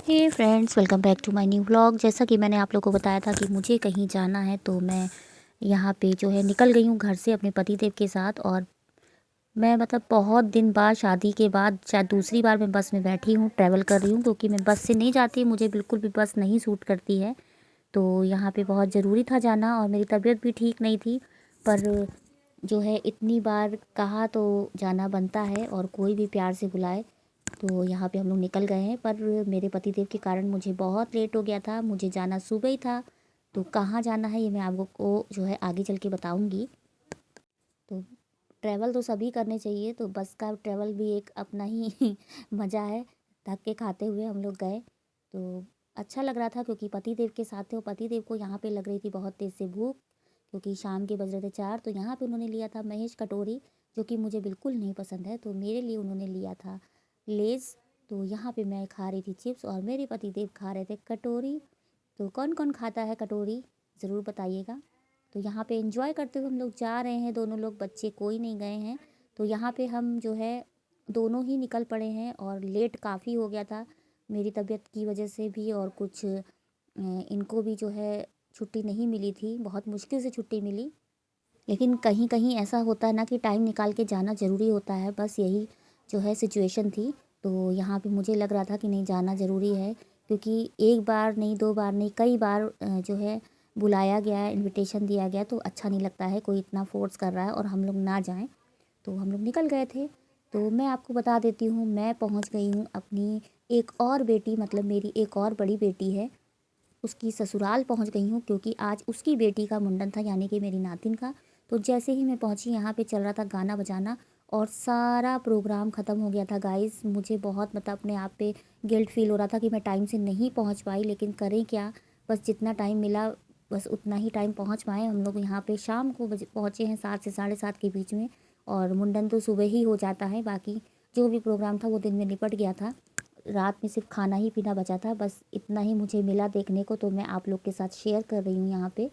Hey friends, welcome back to my new vlog. जैसा कि मैंने आप लोगों को बताया था कि मुझे कहीं जाना है, तो मैं यहाँ पे जो है निकल गई हूँ घर से अपने पतिदेव के साथ। और मैं मतलब बहुत दिन बाद, शादी के बाद शायद दूसरी बार मैं बस में बैठी हूँ, ट्रैवल कर रही हूँ, क्योंकि मैं बस से नहीं जाती, मुझे बिल्कुल भी बस नहीं सूट करती है। तो यहाँ पे बहुत ज़रूरी था जाना और मेरी तबीयत भी ठीक नहीं थी, पर जो है इतनी बार कहा तो जाना बनता है और कोई भी प्यार से बुलाए। तो यहाँ पे हम लोग निकल गए हैं, पर मेरे पतिदेव के कारण मुझे बहुत लेट हो गया था, मुझे जाना सुबह ही था। तो कहाँ जाना है ये मैं आपको जो है आगे चल के बताऊँगी। तो ट्रैवल तो सभी करने चाहिए, तो बस का ट्रैवल भी एक अपना ही मज़ा है। धक्के खाते हुए हम लोग गए, तो अच्छा लग रहा था क्योंकि पतिदेव के साथ थे और पतिदेव को यहाँ पे लग रही थी बहुत तेज़ से भूख, क्योंकि शाम के बज रहे थे 4। तो यहाँ पे उन्होंने लिया था महेश कटोरी, जो कि मुझे बिल्कुल नहीं पसंद है, तो मेरे लिए उन्होंने लिया था लेज़। तो यहाँ पे मैं खा रही थी चिप्स और मेरे पतिदेव खा रहे थे कटोरी। तो कौन कौन खाता है कटोरी, ज़रूर बताइएगा। तो यहाँ पे एंजॉय करते हुए हम लोग जा रहे हैं, दोनों लोग, बच्चे कोई नहीं गए हैं। तो यहाँ पे हम जो है दोनों ही निकल पड़े हैं और लेट काफ़ी हो गया था, मेरी तबीयत की वजह से भी और कुछ इनको भी जो है छुट्टी नहीं मिली थी, बहुत मुश्किल से छुट्टी मिली। लेकिन कहीं कहीं ऐसा होता है ना कि टाइम निकाल के जाना ज़रूरी होता है, बस यही जो है सिचुएशन थी। तो यहाँ पे मुझे लग रहा था कि नहीं, जाना ज़रूरी है, क्योंकि एक बार नहीं, दो बार नहीं, कई बार जो है बुलाया गया है, इनविटेशन दिया गया, तो अच्छा नहीं लगता है कोई इतना फोर्स कर रहा है और हम लोग ना जाएं। तो हम लोग निकल गए थे। तो मैं आपको बता देती हूँ, मैं पहुँच गई हूँ अपनी एक और बेटी, मतलब मेरी एक और बड़ी बेटी है, उसकी ससुराल पहुंच गई हूँ, क्योंकि आज उसकी बेटी का मुंडन था, यानी कि मेरी नातिन का। तो जैसे ही मैं पहुंची, यहाँ पे चल रहा था गाना बजाना और सारा प्रोग्राम ख़त्म हो गया था गाइस। मुझे बहुत मतलब अपने आप पे गिल्ट फील हो रहा था कि मैं टाइम से नहीं पहुंच पाई, लेकिन करें क्या, बस जितना टाइम मिला बस उतना ही टाइम पहुंच पाए। हम लोग यहाँ पे शाम को पहुँचे हैं 7 से 7:30 के बीच में, और मुंडन तो सुबह ही हो जाता है, बाकी जो भी प्रोग्राम था वो दिन में निपट गया था। रात में सिर्फ खाना ही पीना बचा था, बस इतना ही मुझे मिला देखने को, तो मैं आप लोग के साथ शेयर कर रही हूँ यहाँ पे।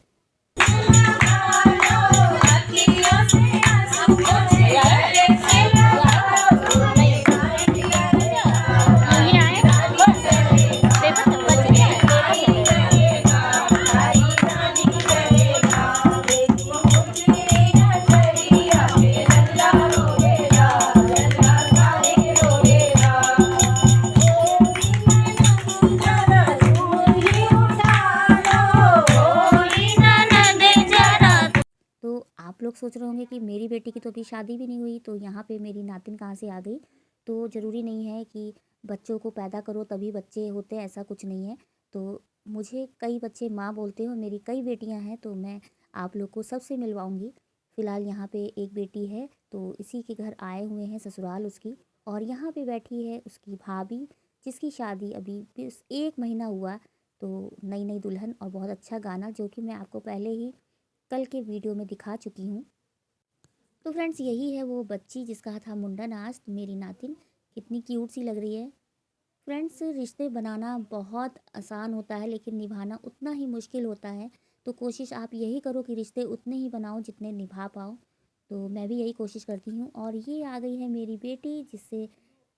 आप लोग सोच रहे होंगे कि मेरी बेटी की तो अभी शादी भी नहीं हुई, तो यहाँ पे मेरी नातिन कहाँ से आ गई। तो ज़रूरी नहीं है कि बच्चों को पैदा करो तभी बच्चे होते हैं, ऐसा कुछ नहीं है। तो मुझे कई बच्चे माँ बोलते हैं और मेरी कई बेटियाँ हैं, तो मैं आप लोग को सबसे मिलवाऊँगी। फ़िलहाल यहाँ पे एक बेटी है, तो इसी के घर आए हुए हैं, ससुराल उसकी। और यहाँ पे बैठी है उसकी भाभी, जिसकी शादी अभी बस 1 महीना हुआ। तो नई नई दुल्हन और बहुत अच्छा गाना, जो कि मैं आपको पहले ही कल के वीडियो में दिखा चुकी हूँ। तो फ्रेंड्स, यही है वो बच्ची जिसका था मुंडन आज, तो मेरी नातिन कितनी क्यूट सी लग रही है। फ्रेंड्स, रिश्ते बनाना बहुत आसान होता है, लेकिन निभाना उतना ही मुश्किल होता है। तो कोशिश आप यही करो कि रिश्ते उतने ही बनाओ जितने निभा पाओ। तो मैं भी यही कोशिश करती हूँ। और ये आ गई है मेरी बेटी, जिससे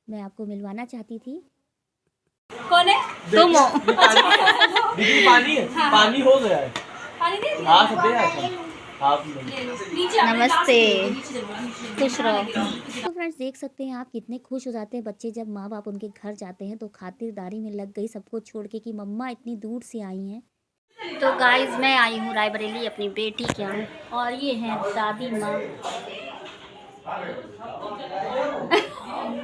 मैं आपको मिलवाना चाहती थी। कौन है? तुम हो। दीदी पानी है, हाँ। पानी हो गया है। पानी दे दिया? हाँ, सब दे आया। नमस्ते, खुश रहो। तो फ्रेंड्स, देख सकते हैं आप कितने खुश हो जाते हैं बच्चे जब माँ बाप उनके घर जाते हैं। तो खातिरदारी में लग गई सबको छोड़ के कि मम्मा इतनी दूर से आई हैं। तो गाइस, मैं आई हूँ रायबरेली अपनी बेटी के यहाँ, और ये हैं दादी माँ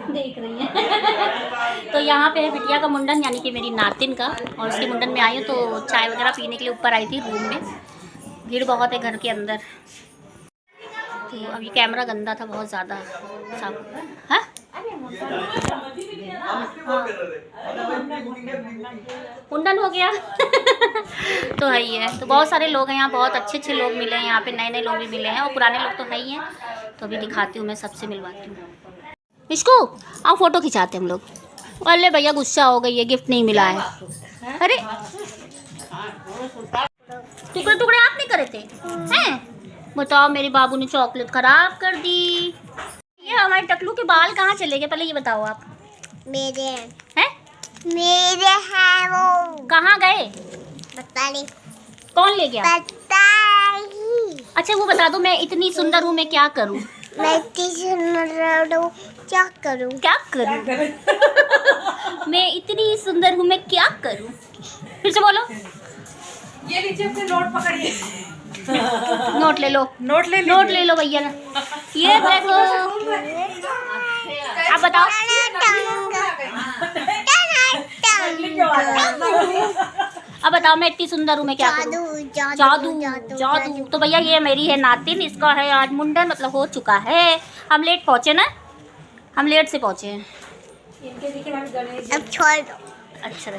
देख रही हैं। तो यहाँ पे है बिटिया का मुंडन, यानी कि मेरी नातिन का, और उसके मुंडन में आई हूँ। तो चाय वगैरह पीने के लिए ऊपर आई थी रूम में, भीड़ बहुत है घर के अंदर। तो अभी कैमरा गंदा था बहुत ज़्यादा, साफ। हाँ, मुंडन हो गया। तो है ही है। तो बहुत सारे लोग हैं यहाँ, बहुत अच्छे अच्छे लोग मिले हैं यहाँ पे, नए नए लोग भी मिले हैं और पुराने लोग तो है ही हैं। तो अभी दिखाती हूँ, मैं सबसे मिलवाती हूँ। इसको आओ, फोटो खिंचाते हम लोग। अरे भैया गुस्सा हो गई है, गिफ्ट नहीं मिला है। अरे टुकड़े टुकड़े आप नहीं करे थे हैं? बताओ, मेरे बाबू ने चॉकलेट खराब कर दी। ये हमारे टकलू के बाल कहाँ चले गए, पहले ये बताओ आप। मेरे हैं? मेरे है। कहाँ गए? पता नहीं। कौन ले गया? पता नहीं। अच्छा वो बता दो, मैं इतनी सुंदर हूँ, मैं क्या करूँ? मैं इतनी सुंदर हूँ, क्या करूँ? क्या करूँ? मैं इतनी सुंदर हूँ, मैं क्या करूँ? फिर से बोलो। ये लीजिए अपने नोट पकड़िए। नोट ले लो, नोट ले लो भैया ना। ये देखो, आप बताओ। अब बताओ, मैं इतनी सुंदर हूँ, मैं क्या करूँ? जादू। तो भैया ये मेरी है नातिन, इसका है आज मुंडन, मतलब हो चुका है। हम लेट पहुँचे ना, हम लेट से पहुँचे हैं। अब छोड़ दो। अच्छा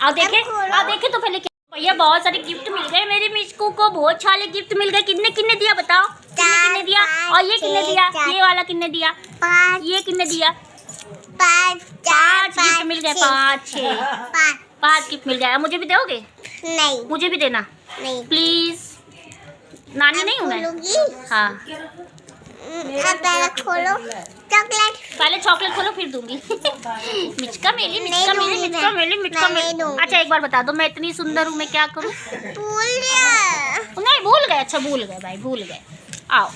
आप देखे तो पहले क्या भैया, बहुत सारे गिफ्ट मिल गए मेरी मिशकू को, बहुत सारे गिफ्ट मिल गए। किन्ने दिया बताओ? किन्ने दिया? और ये किन्ने दिया? ये वाला किन्ने दिया? ये किन्ने दिया? 5 गिफ्ट मिल गए। 5 गिफ्ट मिल गया। मुझे भी दोगे? नहीं, मुझे भी देना नहीं। प्लीज। नानी नहीं हूँ मैं। खोलूंगी। हाँ अब पहले खोलो चॉकलेट। पहले चॉकलेट खोलो फिर दूंगी। मिचका मेली। नहीं दूंगी। अच्छा एक बार बता दो, मैं इतनी सुंदर हूँ, मैं क्या करूँ? भूल गया। नहीं भूल गए। अच्छा भूल गए भाई, भूल गए। आओ।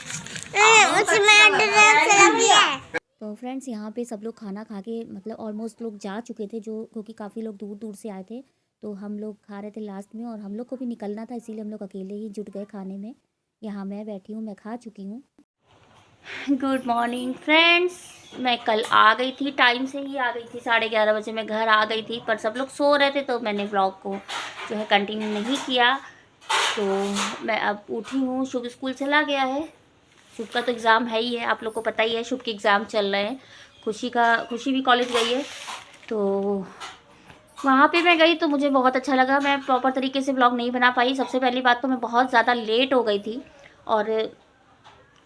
उसमें ड्रेस लगी है। तो फ्रेंड्स यहाँ पे सब लोग खाना खा के मतलब ऑलमोस्ट लोग जा चुके थे, जो क्योंकि काफ़ी लोग दूर दूर से आए थे। तो हम लोग खा रहे थे लास्ट में, और हम लोग को भी निकलना था, इसीलिए हम लोग अकेले ही जुट गए खाने में। यहाँ मैं बैठी हूँ, मैं खा चुकी हूँ। गुड मॉर्निंग फ्रेंड्स, मैं कल आ गई थी, टाइम से ही आ गई थी, 11:30 बजे मैं घर आ गई थी, पर सब लोग सो रहे थे तो मैंने व्लॉग को जो है कंटिन्यू नहीं किया। तो मैं अब उठी हूँ, शुभ स्कूल चला गया है। शुभ का तो एग्ज़ाम है ही है, आप लोग को पता ही है, शुभ के एग्ज़ाम चल रहे हैं। खुशी भी कॉलेज गई है। तो वहाँ पे मैं गई तो मुझे बहुत अच्छा लगा। मैं प्रॉपर तरीके से व्लॉग नहीं बना पाई। सबसे पहली बात तो मैं बहुत ज़्यादा लेट हो गई थी, और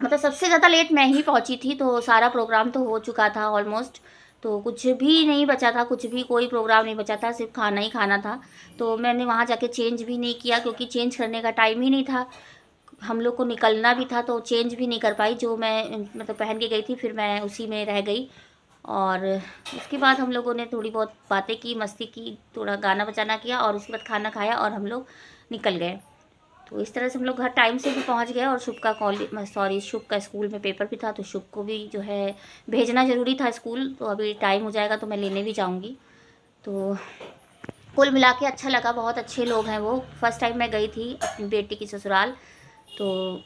मतलब सबसे ज़्यादा लेट मैं ही पहुँची थी। तो सारा प्रोग्राम तो हो चुका था ऑलमोस्ट, तो कुछ भी नहीं बचा था, कोई प्रोग्राम नहीं बचा था, सिर्फ खाना ही खाना था। तो मैंने वहाँ जाके चेंज भी नहीं किया, क्योंकि चेंज करने का टाइम ही नहीं था। हम लोग को निकलना भी था, तो चेंज भी नहीं कर पाई। जो मैं मतलब पहन के गई थी, फिर मैं उसी में रह गई। और उसके बाद हम लोगों ने थोड़ी बहुत बातें की, मस्ती की, थोड़ा गाना बजाना किया, और उसके बाद खाना खाया और हम लोग निकल गए। तो इस तरह से हम लोग घर टाइम से भी पहुंच गए। और शुभ का स्कूल में पेपर भी था, तो शुभ को भी जो है भेजना ज़रूरी था स्कूल। तो अभी टाइम हो जाएगा तो मैं लेने भी जाऊंगी। तो कुल मिला के अच्छा लगा, बहुत अच्छे लोग हैं वो। फर्स्ट टाइम मैं गई थी अपनी बेटी की ससुराल, तो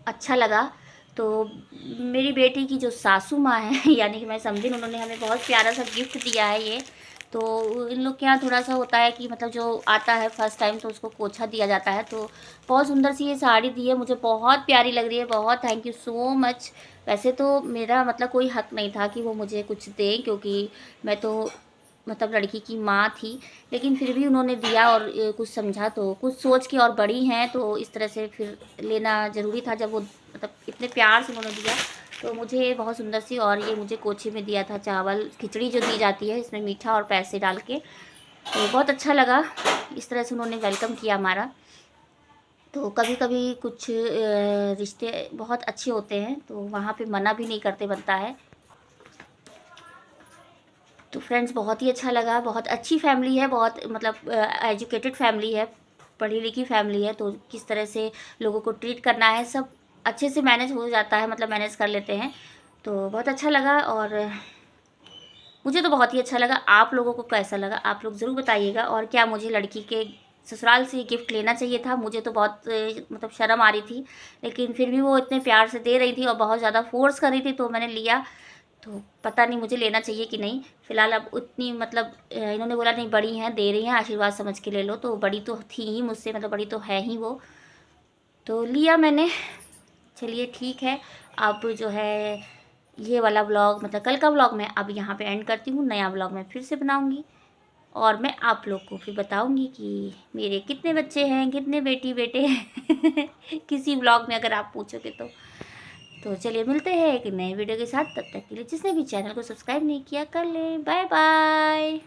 अच्छा लगा। तो मेरी बेटी की जो सासू माँ है यानी कि मैं समझी, उन्होंने हमें बहुत प्यारा सा गिफ्ट दिया है ये। तो इन लोग के यहाँ थोड़ा सा होता है कि मतलब जो आता है फर्स्ट टाइम तो उसको कोछा दिया जाता है। तो बहुत सुंदर सी ये साड़ी दी है, मुझे बहुत प्यारी लग रही है, बहुत थैंक यू सो मच। वैसे तो मेरा मतलब कोई हक नहीं था कि वो मुझे कुछ दें, क्योंकि मैं तो मतलब लड़की की माँ थी, लेकिन फिर भी उन्होंने दिया और कुछ समझा, तो कुछ सोच के, और बड़ी हैं तो इस तरह से फिर लेना ज़रूरी था। जब वो मतलब इतने प्यार से उन्होंने दिया, तो मुझे बहुत सुंदर सी, और ये मुझे कोछे में दिया था चावल खिचड़ी जो दी जाती है, इसमें मीठा और पैसे डाल के। तो बहुत अच्छा लगा, इस तरह से उन्होंने वेलकम किया हमारा। तो कभी कभी कुछ रिश्ते बहुत अच्छे होते हैं, तो वहाँ पे मना भी नहीं करते बनता है। तो फ्रेंड्स बहुत ही अच्छा लगा, बहुत अच्छी फैमिली है, बहुत मतलब एजुकेटेड फैमिली है, पढ़ी लिखी फैमिली है। तो किस तरह से लोगों को ट्रीट करना है, सब अच्छे से मैनेज हो जाता है, मतलब मैनेज कर लेते हैं। तो बहुत अच्छा लगा, और मुझे तो बहुत ही अच्छा लगा। आप लोगों को कैसा लगा आप लोग ज़रूर बताइएगा। और क्या मुझे लड़की के ससुराल से गिफ्ट लेना चाहिए था? मुझे तो बहुत मतलब शर्म आ रही थी, लेकिन फिर भी वो इतने प्यार से दे रही थी और बहुत ज़्यादा फोर्स कर रही थी, तो मैंने लिया। तो पता नहीं मुझे लेना चाहिए कि नहीं। फ़िलहाल अब उतनी मतलब इन्होंने बोला नहीं, बड़ी हैं, दे रही हैं, आशीर्वाद समझ के ले लो। तो बड़ी तो थी ही मुझसे, मतलब बड़ी तो है ही वो, तो लिया मैंने। चलिए ठीक है, अब जो है ये वाला व्लॉग मतलब कल का व्लॉग मैं अब यहाँ पे एंड करती हूँ। नया व्लॉग मैं फिर से बनाऊँगी, और मैं आप लोग को फिर बताऊँगी कि मेरे कितने बच्चे हैं, कितने बेटी बेटे हैं किसी व्लॉग में अगर आप पूछोगे तो चलिए मिलते हैं एक नए वीडियो के साथ। तब तक के लिए जिसने भी चैनल को सब्सक्राइब नहीं किया कर लें। Bye bye.